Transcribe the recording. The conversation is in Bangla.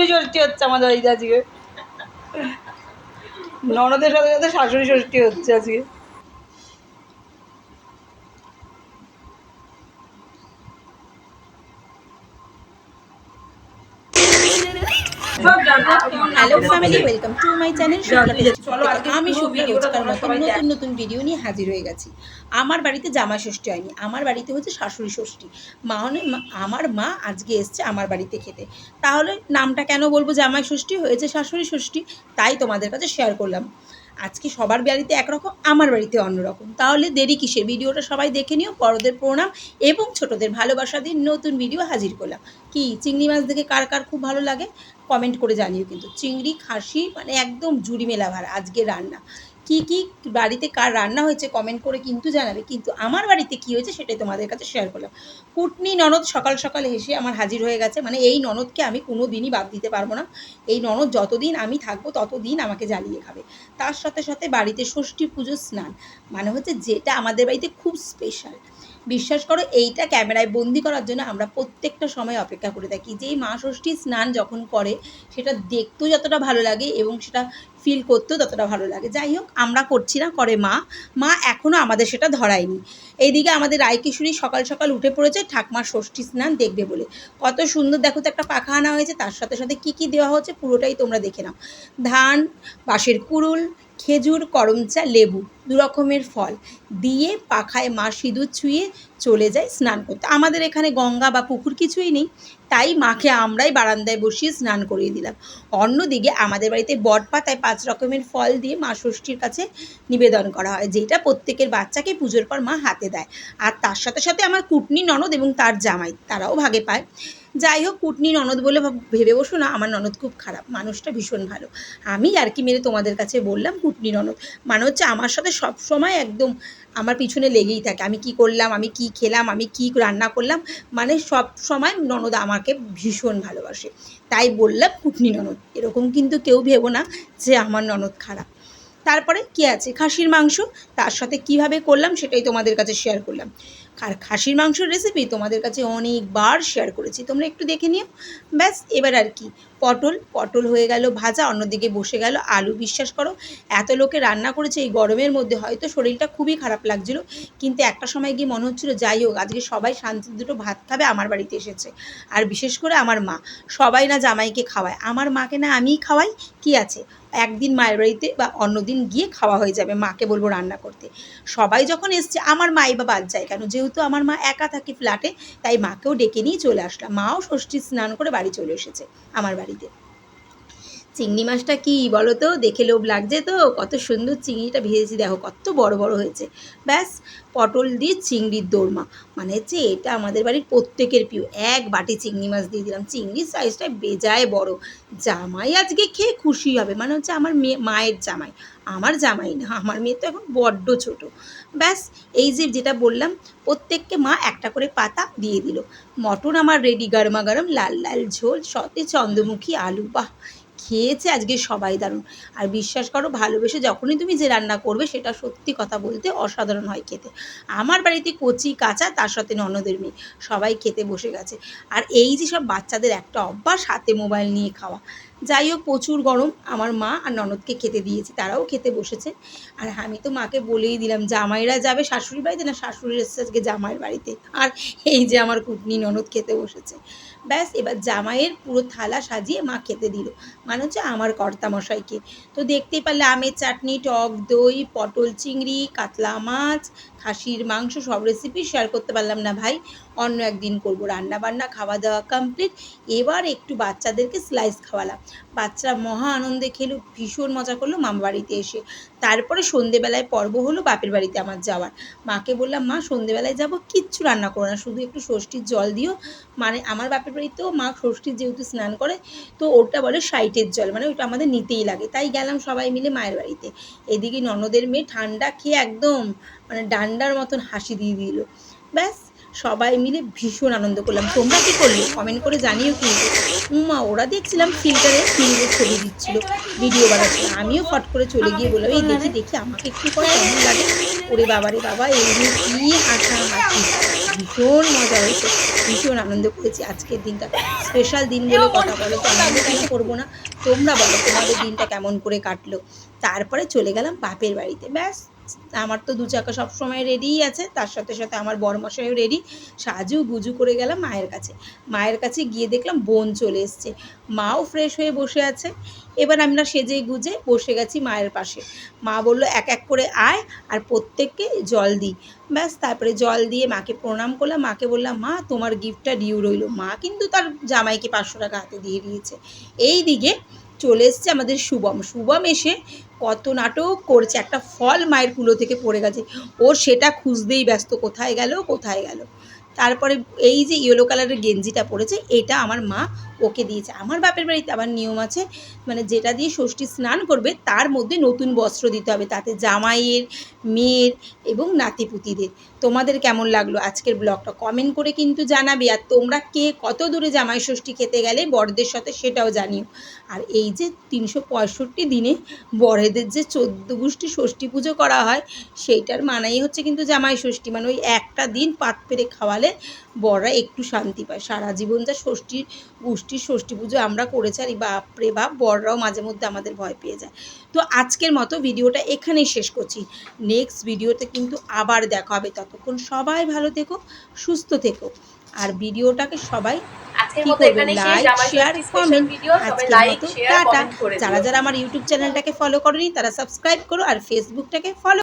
শাশুড়ি ষষ্ঠী হচ্ছে আমাদের বাড়িতে আজকে। ননদের সাথে সাথে শাশুড়ি ষষ্ঠী হচ্ছে আজকে। Hello family, welcome to my channel Shukla tasty থেকে। আমি শুক্লা রোজকার মতো নতুন নতুন ভিডিও নিয়ে হাজির হয়ে গেছি। আমার বাড়িতে জামা ষষ্ঠী হয়নি, আমার বাড়িতে হচ্ছে শাশুড়ি ষষ্ঠী। আমার মা আজকে এসছে আমার বাড়িতে খেতে। তাহলে নামটা কেন বলবো জামাই ষষ্ঠী, হয়েছে শাশুড়ি ষষ্ঠী, তাই তোমাদের কাছে শেয়ার করলাম। আজকে সবার বাড়িতে একরকম, আমার বাড়িতে অন্যরকম। তাহলে দেরি কিসের, ভিডিওটা সবাই দেখে নিও। বড়দের প্রণাম এবং ছোটদের ভালোবাসা দিয়ে নতুন ভিডিও হাজির করলাম। কি চিংড়ি মাছ দেখে কার কার খুব ভালো লাগে কমেন্ট করে জানিও। কিন্তু চিংড়ি খাসি মানে একদম জুড়ি মেলা ভার আজকে রান্না। কি কি বাড়িতে কার রান্না হয়েছে কমেন্ট করে কিন্তু জানাবে। কিন্তু আমার বাড়িতে কি হয়েছে সেটাই তোমাদের কাছে শেয়ার করলাম। কুটনি ননদ সকাল সকাল এসে আমার হাজির হয়ে গেছে। মানে এই ননদকে আমি কোনো দিনই বাদ দিতে পারবো না। এই ননদ যতদিন আমি থাকবো ততদিন আমাকে জ্বালিয়ে খাবে। তার সাথে সাথে বাড়িতে ষষ্ঠী পুজো স্নান, মানে হচ্ছে যেটা আমাদের বাড়িতে খুব স্পেশাল। বিশ্বাস করো, এইটা ক্যামেরায় বন্দি করার জন্য আমরা প্রত্যেকটা সময় অপেক্ষা করে থাকি। যে এই মা ষষ্ঠীর স্নান যখন করে সেটা দেখতেও যতটা ভালো লাগে এবং সেটা ফিল করতেও ততটা ভালো লাগে। যাই হোক, আমরা করছি না, করে মা এখনও আমাদের সেটা ধরায়নি। এইদিকে আমাদের রায়কিশোরী সকাল সকাল উঠে পড়েছে ঠাকমার ষষ্ঠী স্নান দেখবে বলে। কত সুন্দর দেখো তো, একটা পাখা আনা হয়েছে, তার সাথে সাথে কী কী দেওয়া হচ্ছে পুরোটাই তোমরা দেখে নাও। ধান, বাঁশের কুড়ুল, খেজুর, করমচা, লেবু, দু রকমের ফল দিয়ে পাখায় মা সিঁদুর ছুঁয়ে চলে যায় স্নান করতে। আমাদের এখানে গঙ্গা বা পুকুর কিছুই নেই, তাই মাকে আমরাই বারান্দায় বসিয়ে স্নান করিয়ে দিলাম। অন্যদিকে আমাদের বাড়িতে বটপাতায় 5 রকমের ফল দিয়ে মা ষষ্ঠীর কাছে নিবেদন করা হয়, যেটা প্রত্যেকের বাচ্চাকে পুজোর পর মা হাতে দেয়। আর তার সাথে সাথে আমার কুটনি ননদ এবং তার জামাই তারাও ভাগে পায়। যাই হোক, কুটনি ননদ বলে ভেবে বসো না, আমার ননদ খুব খারাপ, মানুষটা ভীষণ ভালো। আমি আর কি মেরে তোমাদের কাছে বললাম কুটনি ননদ, মানে হচ্ছে আমার সাথে সব সময় একদম আমার পিছনে লেগেই থাকে। আমি কি করলাম, আমি কি খেলাম, আমি কি রান্না করলাম, মানে সব সময় ননদ আমাকে ভীষণ ভালোবাসে। তাই বললাম কুটনি ননদ। এরকম কিন্তু কেউ ভেবো না যে আমার ননদ খারাপ। তারপরে কি আছে, খাসির মাংস, তার সাথে কিভাবে করলাম সেটাই তোমাদের কাছে শেয়ার করলাম। আর খাসির মাংসের রেসিপি তোমাদের কাছে অনেকবার শেয়ার করেছি, তোমরা একটু দেখে নিও। ব্যাস, এবার আর কি, পটল হয়ে গেল ভাজা, অন্যদিকে বসে গেল আলু। বিশ্বাস করো, এত লোকে রান্না করেছে এই গরমের মধ্যে, হয়তো শরীরটা খুবই খারাপ লাগছিল, কিন্তু একটা সময় গিয়ে মনে হচ্ছিল যাই হোক আজকে সবাই শান্তি দুটো ভাত খাবে, আমার বাড়িতে এসেছে। আর বিশেষ করে আমার মা, সবাই না জামাইকে খাওয়ায়, আমার মাকে না আমিই খাওয়াই। কি আছে, একদিন মায়ের বাড়িতে বা অন্যদিন গিয়ে খাওয়া হয়ে যাবে, মাকে বলবো রান্না করতে। সবাই যখন এসছে আমার মাই বা বাদ যায় কেন, যেহেতু আমার মা একা থাকে ফ্ল্যাটে, তাই মাকেও ডেকে নিয়ে চলে আসলাম। মাও ষষ্ঠী স্নান করে বাড়ি চলে এসেছে আমার বাড়িতে। চিংড়ি মাছটা কি বলো তো, দেখে লোভ লাগছে তো, কত সুন্দর চিংড়িটা ভেজেছি, দেখো কত বড় বড় হয়েছে। ব্যাস, পটল দিয়ে চিংড়ির দোরমা, মানে হচ্ছে এটা আমাদের বাড়ির প্রত্যেকের প্রিয়। এক বাটি চিংড়ি মাছ দিয়ে দিলাম, চিংড়ির সাইজটা বেজায় বড়। জামাই আজকে খেয়ে খুশি হবে, মানে হচ্ছে আমার মায়ের জামাই, আমার জামাই না, আমার মেয়ে তো এখন বড্ড ছোট। ব্যাস, এই যে যেটা বললাম, প্রত্যেককে মা একটা করে পাতা দিয়ে দিল। মটন আমার রেডি, গরমা গরম লাল লাল ঝোল, সতে চন্দ্রমুখী আলু। বাহ, খেয়েছে আজকে সবাই দারুণ। আর বিশ্বাস করো, ভালোবেসে যখনই তুমি যে রান্না করবে সেটা সত্যি কথা বলতে অসাধারণ হয় খেতে। আমার বাড়িতে কচি কাঁচা, তার সাথে ননদের মেয়ে, সবাই খেতে বসে গেছে। আর এই যে সব বাচ্চাদের একটা অভ্যাস, হাতে মোবাইল নিয়ে খাওয়া। যাই হোক, প্রচুর গরম, আমার মা আর ননদকে খেতে দিয়েছি, তারাও খেতে বসেছে। আর আমি তো মাকে বলেই দিলাম, জামাইরা যাবে শাশুড়ি বাড়িতে না, শাশুড়ি এসেছে আজকে জামাইয়ের বাড়িতে। আর এই যে আমার কুটনি ননদ খেতে বসেছে। ব্যাস, এবার জামাইয়ের পুরো থালা সাজিয়ে মা খেতে দিল, মানে হচ্ছে আমার কর্তামশাইকে। তো দেখতেই পারলে আমের চাটনি, টক দই, পটল চিংড়ি, কাতলা মাছ, খাসির মাংস, সব রেসিপি শেয়ার করতে পারলাম না ভাই, অন্য একদিন করবো। রান্না বান্না খাওয়া দাওয়া কমপ্লিট, এবার একটু বাচ্চাদেরকে স্লাইস খাওয়ালাম। বাচ্চারা মহা আনন্দে খেলো, ভীষণ মজা করলো মামা বাড়িতে এসে। তারপরে সন্ধেবেলায় পর্ব হলো বাপের বাড়িতে আমার যাওয়ার। মাকে বললাম, মা সন্ধেবেলায় যাবো, কিচ্ছু রান্না করো না, শুধু একটু ষষ্ঠীর জল দিও। মানে আমার বাপের বাড়িতেও মা ষষ্ঠীর যেহেতু স্নান করে, তো ওটা বলে সাইটের জল, মানে ওইটা আমাদের নিতেই লাগে। তাই গেলাম সবাই মিলে মায়ের বাড়িতে। এদিকে ননদের মেয়ে ঠান্ডা খেয়ে একদম মানে ডান্ডার মতন হাসি দিয়ে দিল। ব্যাস, সবাই মিলে ভীষণ আনন্দ করলাম। তোমরা কী করলে কমেন্ট করে জানিও কিন্তু। ওরা দেখছিলাম ফিল্টারে নিজের ছবি দিচ্ছিল, ভিডিও বানাচ্ছিল। আমিও ফট করে চলে গিয়ে বললাম, এই দেখি দেখি আমাকে একটু করে কেমন লাগে। ওরে বাবারে বাবা, এই নিয়ে কী হাসাহাসি, ভীষণ মজা হয়েছে, ভীষণ আনন্দ করেছি। আজকের দিনটা স্পেশাল দিন বলে কথা, বলো তো আনন্দ কেন করবো না? তোমরা বলো তোমাদের দিনটা কেমন করে কাটলো। তারপরে চলে গেলাম বাপের বাড়িতে। ব্যাস, আমার তো দু চাকা সবসময় রেডিই আছে, তার সাথে সাথে আমার বরমশাইও রেডি। সাজু গুজু করে গেলাম মায়ের কাছে। মায়ের কাছে গিয়ে দেখলাম বোন চলে এসছে, মাও ফ্রেশ হয়ে বসে আছে। এবার আমরা সেজে গুজে বসে গেছি মায়ের পাশে। মা বললো এক এক করে আয় আর প্রত্যেককে জল দিই। ব্যাস, তারপরে জল দিয়ে মাকে প্রণাম করলাম। মাকে বললাম, মা তোমার গিফটটা ডিউ রইলো। মা কিন্তু তার জামাইকে 500 টাকা হাতে দিয়ে দিয়েছে। এই দিকে চলে এসছে আমাদের শুভম। শুভম এসে কত নাটক করছে, একটা ফল মায়ের কুলো থেকে পড়ে গেছে, ও সেটা খুঁজতেই ব্যস্ত, কোথায় গেল কোথায় গেল। তারপরে এই যে ইয়েলো কালারের গেঞ্জিটা পরেছে, এটা আমার মা ওকে দিয়েছে। আমার বাপের বাড়িতে আবার নিয়ম আছে, মানে যেটা দিয়ে ষষ্ঠী স্নান করবে তার মধ্যে নতুন বস্ত্র দিতে হবে, তাতে জামাইয়ের, মেয়ের এবং নাতিপুতিদের। তোমাদের কেমন লাগলো আজকের ব্লগটা কমেন্ট করে কিন্তু জানাবে। আর তোমরা কে কত দূরে জামাই ষষ্ঠী খেতে গেলে বড়দের সাথে সেটাও জানিও। আর এই যে 365 দিনে বড়দের যে 14 গোষ্ঠী ষষ্ঠী পুজো করা হয়, সেইটার মানাই হচ্ছে কিন্তু জামাই ষষ্ঠী। মানে ওই একটা দিন পাত পেরে খাওয়ালে বড়রা একটু শান্তি পায়। সারা জীবন যা গোষ্ঠীর ষষ্ঠী পুজো আমরা করেছি, আর বাপরে বাপ, বড়রাও মাঝে মধ্যে আমাদের ভয় পেয়ে যায়। তো আজকের মতো ভিডিওটা এখানেই শেষ করছি। নেক্সট ভিডিওতে কিন্তু আবার দেখা হবে। ততক্ষণ সবাই ভালো থেকো, সুস্থ থেকো। আর ভিডিওটাকে সবাই কি করবেন, লাইক শেয়ার কমেন্ট। আজকের মতো টাটা। যারা যারা আমার ইউটিউব চ্যানেলটাকে ফলো করোনি তারা সাবস্ক্রাইব করো, আর ফেসবুকটাকে ফলো